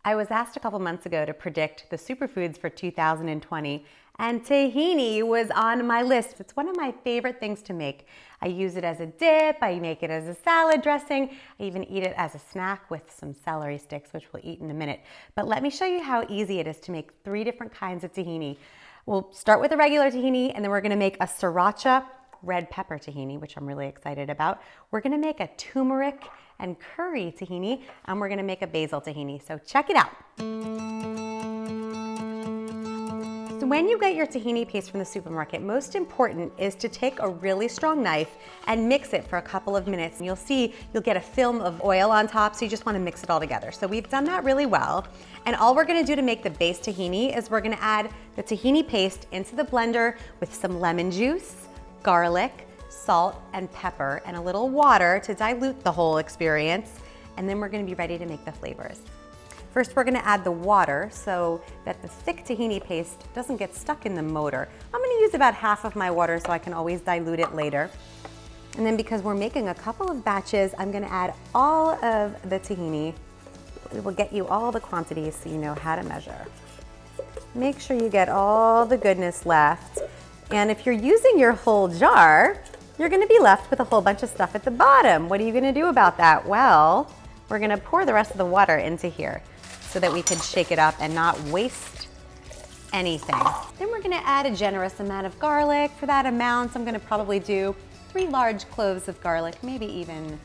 I was asked a couple months ago to predict the superfoods for 2020, and tahini was on my list. It's one of my favorite things to make. I use it as a dip, I make it as a salad dressing, I even eat it as a snack with some celery sticks, which we'll eat in a minute. But let me show you how easy it is to make 3 different kinds of tahini. We'll start with a regular tahini, and then we're gonna make a sriracha red pepper tahini, which I'm really excited about. We're gonna make a turmeric and curry tahini, and we're gonna make a basil tahini. So check it out. So when you get your tahini paste from the supermarket, most important is to take a really strong knife and mix it for a couple of minutes. And you'll see, you'll get a film of oil on top, so you just wanna mix it all together. So we've done that really well. And all we're gonna do to make the base tahini is we're gonna add the tahini paste into the blender with some lemon juice, garlic, salt and pepper, and a little water to dilute the whole experience. And then we're gonna be ready to make the flavors. First, we're gonna add the water so that the thick tahini paste doesn't get stuck in the motor. I'm gonna use about half of my water so I can always dilute it later. And then because we're making a couple of batches, I'm gonna add all of the tahini. We will get you all the quantities so you know how to measure. Make sure you get all the goodness left. And if you're using your whole jar, you're gonna be left with a whole bunch of stuff at the bottom. What are you gonna do about that? Well, we're gonna pour the rest of the water into here so that we can shake it up and not waste anything. Then we're gonna add a generous amount of garlic. For that amount, I'm gonna probably do 3 large cloves of garlic, maybe even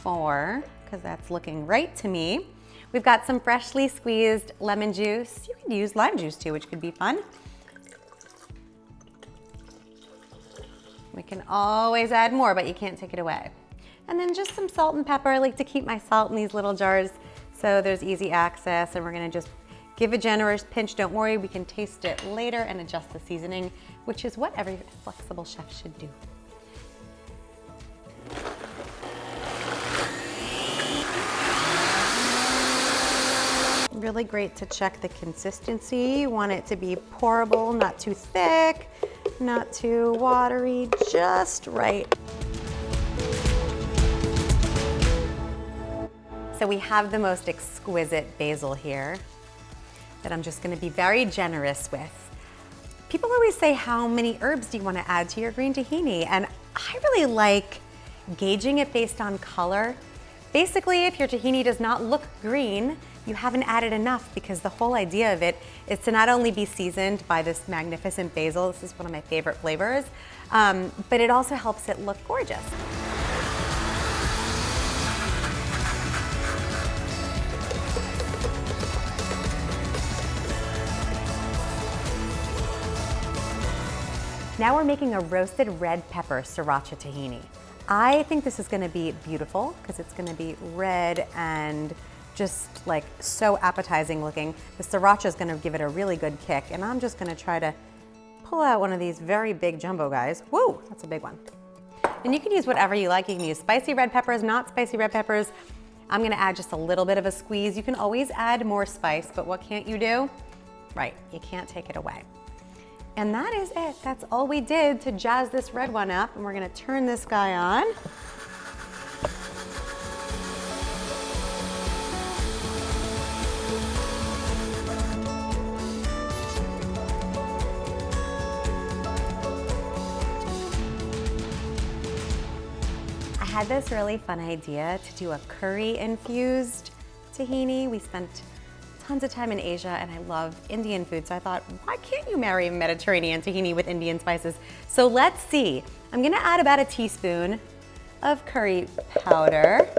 4, because that's looking right to me. We've got some freshly squeezed lemon juice. You can use lime juice too, which could be fun. We can always add more, but you can't take it away. And then just some salt and pepper. I like to keep my salt in these little jars so there's easy access, and we're gonna just give a generous pinch. Don't worry, we can taste it later and adjust the seasoning, which is what every flexible chef should do. Really great to check the consistency. You want it to be pourable, not too thick, not too watery, just right. So we have the most exquisite basil here that I'm just gonna be very generous with. People always say, how many herbs do you wanna add to your green tahini? And I really like gauging it based on color. Basically, if your tahini does not look green, you haven't added enough, because the whole idea of it is to not only be seasoned by this magnificent basil, this is one of my favorite flavors, but it also helps it look gorgeous. Now we're making a roasted red pepper sriracha tahini. I think this is gonna be beautiful because it's gonna be red and just like so appetizing looking. The sriracha is gonna give it a really good kick, and I'm just gonna try to pull out one of these very big jumbo guys. Whoa, that's a big one. And you can use whatever you like. You can use spicy red peppers, not spicy red peppers. I'm gonna add just a little bit of a squeeze. You can always add more spice, but what can't you do? Right, you can't take it away. And that is it. That's all we did to jazz this red one up. And we're gonna turn this guy on. I had this really fun idea to do a curry infused tahini. We spent tons of time in Asia, and I love Indian food, so I thought, why can't you marry a Mediterranean tahini with Indian spices? So let's see. I'm gonna add about a teaspoon of curry powder,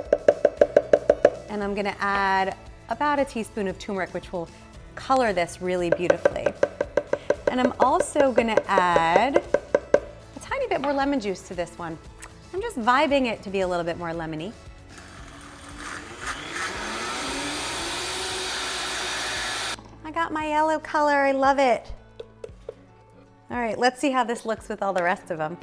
and I'm gonna add about a teaspoon of turmeric, which will color this really beautifully. And I'm also gonna add a tiny bit more lemon juice to this one. I'm just vibing it to be a little bit more lemony. I got my yellow color, I love it. All right, let's see how this looks with all the rest of them.